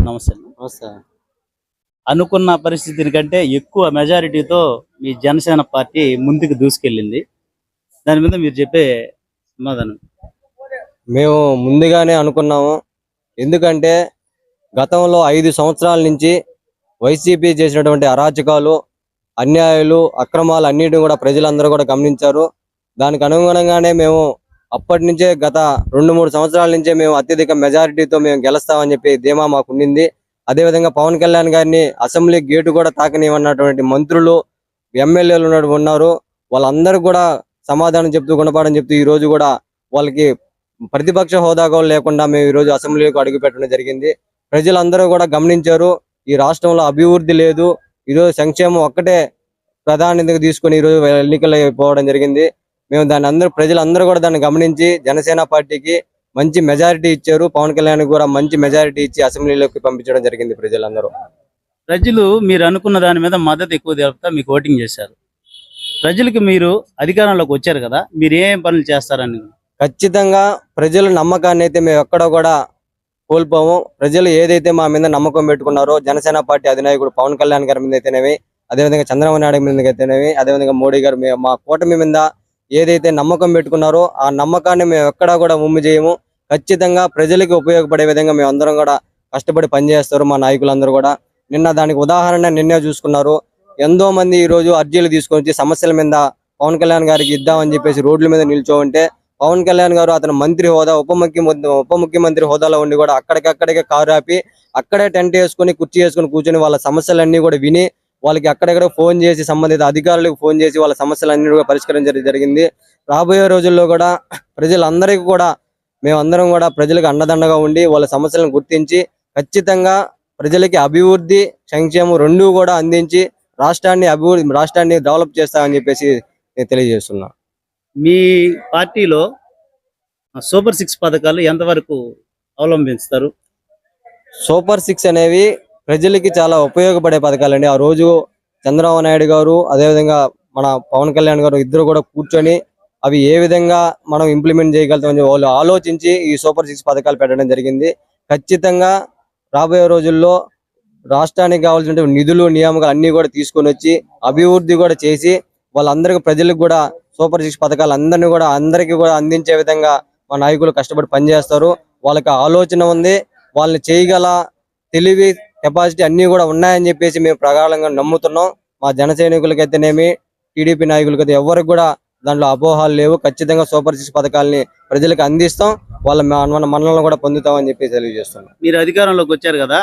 నమస్తే. నమస్తే. అనుకున్న పరిస్థితి కంటే ఎక్కువ మెజారిటీతో మీ జనసేన పార్టీ ముందుకు దూసుకెళ్ళింది. దాని మీద మీరు చెప్పే సమాధానం. మేము ముందుగానే అనుకున్నాము. ఎందుకంటే గతంలో 5 సంవత్సరాల నుంచి వైసీపీ చేసినటువంటి అరాచకాలు, అన్యాయాలు, అక్రమాలు అన్నిటిని కూడా ప్రజలందరూ కూడా గమనించారు. దానికి అనుగుణంగానే మేము అప్పటి నుంచే గత 2-3 సంవత్సరాల నుంచే మేము అత్యధిక మెజారిటీతో మేము గెలుస్తామని చెప్పి ధీమా మాకు ఉండింది. అదేవిధంగా పవన్ కళ్యాణ్ గారిని అసెంబ్లీ గేటు కూడా తాకనివన్నటువంటి మంత్రులు, ఎమ్మెల్యేలు ఉన్నారు. వాళ్ళందరూ కూడా సమాధానం చెప్తూ గుణపాఠం చెప్తూ ఈ రోజు కూడా వాళ్ళకి ప్రతిపక్ష హోదా కూడా లేకుండా మేము ఈ రోజు అసెంబ్లీకి అడుగు పెట్టడం జరిగింది. ప్రజలందరూ కూడా గమనించారు. ఈ రాష్ట్రంలో అభివృద్ధి లేదు, ఈరోజు సంక్షేమం ఒక్కటే ప్రాధాన్యతగా తీసుకొని ఈరోజు ఎన్నికలు పోవడం జరిగింది. మేము ప్రజలందరూ కూడా దాన్ని గమనించి జనసేన పార్టీకి మంచి మెజారిటీ ఇచ్చారు. పవన్ కళ్యాణ్ కూడా మంచి మెజారిటీ ఇచ్చి అసెంబ్లీలోకి పంపించడం జరిగింది. ప్రజలు మీరు అనుకున్న దాని మీద మద్దతు ఎక్కువ తెలుపుతా మీకు ఓటింగ్ చేశారు. ప్రజలకు మీరు అధికారంలోకి వచ్చారు కదా, మీరు ఏం పనులు చేస్తారని? ఖచ్చితంగా ప్రజల నమ్మకాన్ని అయితే మేము ఎక్కడ కూడా కోల్పోము. ప్రజలు ఏదైతే మా మీద నమ్మకం పెట్టుకున్నారో జనసేన పార్టీ అధినాయకుడు పవన్ కళ్యాణ్ గారి మీద అయితేనేవి, అదేవిధంగా చంద్రబాబు నాయుడు మీద అయితేనేవి, అదేవిధంగా మోడీ గారు మా కూటమి మీద ఏదైతే నమ్మకం పెట్టుకున్నారో ఆ నమ్మకాన్ని మేము ఎక్కడా కూడా ఉమ్మి చేయము. ఖచ్చితంగా ప్రజలకు ఉపయోగపడే విధంగా మేము అందరం కూడా కష్టపడి పనిచేస్తారు మా నాయకులందరూ కూడా. దానికి ఉదాహరణ నిన్నే చూసుకున్నారు. ఎంతో మంది ఈ రోజు అర్జీలు తీసుకొని సమస్యల మీద పవన్ కళ్యాణ్ గారికి ఇద్దామని చెప్పేసి రోడ్ల మీద నిల్చోంటే పవన్ కళ్యాణ్ గారు అతను మంత్రి హోదా, ఉప ముఖ్యమంత్రి హోదాలో ఉండి కూడా అక్కడికక్కడికే కారు ఆపి అక్కడే టెంట్ వేసుకొని కుర్చీ వేసుకొని కూర్చొని వాళ్ళ సమస్యలన్నీ కూడా విని వాళ్ళకి అక్కడెక్కడ ఫోన్ చేసి సంబంధిత అధికారులకు ఫోన్ చేసి వాళ్ళ సమస్యలన్నీ కూడా పరిష్కరించడం జరిగింది. రాబోయే రోజుల్లో కూడా ప్రజలందరికీ కూడా మేమందరం కూడా ప్రజలకు అండదండగా ఉండి వాళ్ళ సమస్యలను గుర్తించి ఖచ్చితంగా ప్రజలకి అభివృద్ధి, సంక్షేమం రెండూ కూడా అందించి రాష్ట్రాన్ని డెవలప్ చేస్తామని చెప్పేసి నేను తెలియజేస్తున్నా. మీ పార్టీలో సూపర్ 6 పథకాలు ఎంతవరకు అవలంబిస్తారు? సూపర్ 6 అనేవి ప్రజలకి చాలా ఉపయోగపడే పథకాలండి. ఆ రోజు చంద్రబాబు నాయుడు గారు అదేవిధంగా మన పవన్ కళ్యాణ్ గారు ఇద్దరు కూడా కూర్చొని అవి ఏ విధంగా మనం ఇంప్లిమెంట్ చేయగలుగుతామని వాళ్ళు ఆలోచించి ఈ సూపర్ 6 పథకాలు పెట్టడం జరిగింది. ఖచ్చితంగా రాబోయే రోజుల్లో రాష్ట్రానికి కావాల్సిన నిధులు, నియామకాలు అన్ని కూడా తీసుకొని వచ్చి అభివృద్ధి కూడా చేసి వాళ్ళందరికీ ప్రజలకు కూడా సూపర్ 6 పథకాలు అందరికీ కూడా అందించే విధంగా మా నాయకులు కష్టపడి పనిచేస్తారు. వాళ్ళకి ఆలోచన ఉంది, వాళ్ళని చేయగల తెలివి, కెపాసిటీ అన్ని కూడా ఉన్నాయని చెప్పేసి మేము ప్రగాఢంగా నమ్ముతున్నాం. మా జన సైనికులకైతేనేమి, టీడీపీ నాయకులకైతే ఎవరికి కూడా దాంట్లో అపోహాలు లేవు. ఖచ్చితంగా సూపర్ 6 పథకాలని ప్రజలకు అందిస్తాం, వాళ్ళ మనల్ని కూడా పొందుతామని చెప్పి తెలియజేస్తున్నాం. మీరు అధికారంలోకి వచ్చారు కదా,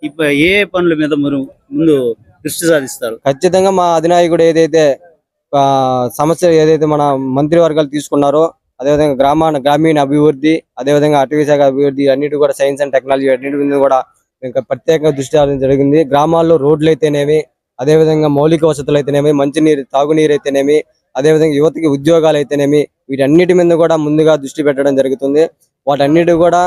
ఇప్పుడు ఏ పనుల మీద ముందు దృష్టి సాధిస్తారు? ఖచ్చితంగా మా అధినాయకుడు ఏదైతే మన మంత్రివర్గాలు తీసుకున్నారో అదేవిధంగా గ్రామీణ అభివృద్ధి, అదేవిధంగా అటవీ శాఖ అభివృద్ధి అన్నిటి కూడా సైన్స్ అండ్ టెక్నాలజీ అన్నిటి మీద కూడా ఇంకా ప్రత్యేకంగా దృష్టి సాధించడం జరిగింది. గ్రామాల్లో రోడ్లు అయితేనేమి, అదేవిధంగా మౌలిక వసతులు అయితేనేమి, మంచినీరు, తాగునీరు అయితేనేమి, అదేవిధంగా యువతకి ఉద్యోగాలు అయితేనేమి, వీటన్నిటి మీద కూడా ముందుగా దృష్టి పెట్టడం జరుగుతుంది. వాటన్నిటి కూడా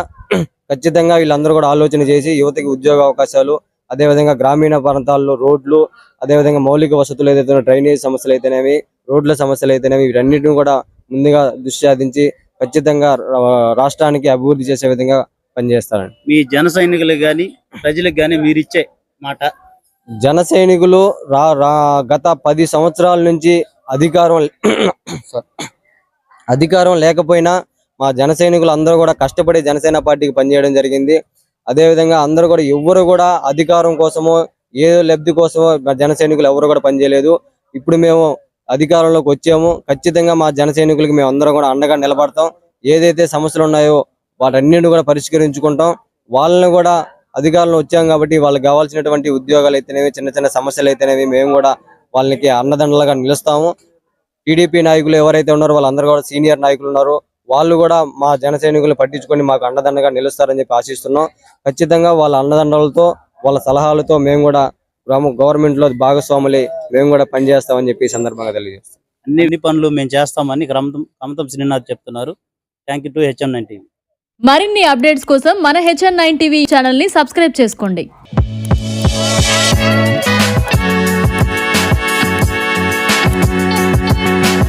ఖచ్చితంగా వీళ్ళందరూ కూడా ఆలోచన చేసి యువతకి ఉద్యోగ అవకాశాలు, అదేవిధంగా గ్రామీణ ప్రాంతాల్లో రోడ్లు, అదేవిధంగా మౌలిక వసతులు ఏదైతే డ్రైనేజ్ సమస్యలు అయితేనేవి, రోడ్ల సమస్యలు అయితేనేవి, వీటన్నిటిని కూడా ముందుగా దృష్టి సాధించి ఖచ్చితంగా రాష్ట్రానికి అభివృద్ధి చేసే విధంగా పనిచేస్తారండి. మీ జన సైనికులకు కానీ ప్రజలకు కానీ మీరు ఇచ్చే మాట? జన సైనికులు గత 10 సంవత్సరాల నుంచి అధికారం లేకపోయినా మా జన సైనికులు అందరూ కూడా కష్టపడి జనసేన పార్టీకి పనిచేయడం జరిగింది. అదేవిధంగా అందరూ కూడా ఎవరు కూడా అధికారం కోసమో ఏదో లబ్ధి కోసమో జన సైనికులు ఎవరు కూడా పనిచేయలేదు. ఇప్పుడు మేము అధికారంలోకి వచ్చాము. ఖచ్చితంగా మా జన సైనికులకి మేము అందరం కూడా అండగా నిలబడతాం. ఏదైతే సమస్యలు ఉన్నాయో వాటన్నిటిని కూడా పరిష్కరించుకుంటాం. వాళ్ళని కూడా అధికారంలో వచ్చాం కాబట్టి వాళ్ళకి కావాల్సినటువంటి ఉద్యోగాలు అయితేనేవి, చిన్న చిన్న సమస్యలు అయితేనేవి మేము కూడా వాళ్ళకి అన్నదండలుగా నిలుస్తాము. టీడీపీ నాయకులు ఎవరైతే ఉన్నారో వాళ్ళందరూ కూడా సీనియర్ నాయకులు ఉన్నారు, వాళ్ళు కూడా మా జన సైనికులు పట్టించుకొని మాకు అండదండగా నిలుస్తారని చెప్పి ఆశిస్తున్నాం. ఖచ్చితంగా వాళ్ళ అండదండలతో, వాళ్ళ సలహాలతో మేము కూడా గవర్నమెంట్ లో భాగస్వాములై మేము కూడా పనిచేస్తామని చెప్పి ఈ సందర్భంగా తెలియజేస్తాం. అన్ని పనులు మేము చేస్తామని కమతం శ్రీనాథ్ చెప్తున్నారు. Thank you to HN9 TV. మరిన్ని అప్డేట్స్ కోసం మన HN9 TV ఛానల్ ని సబ్స్క్రైబ్ చేసుకోండి.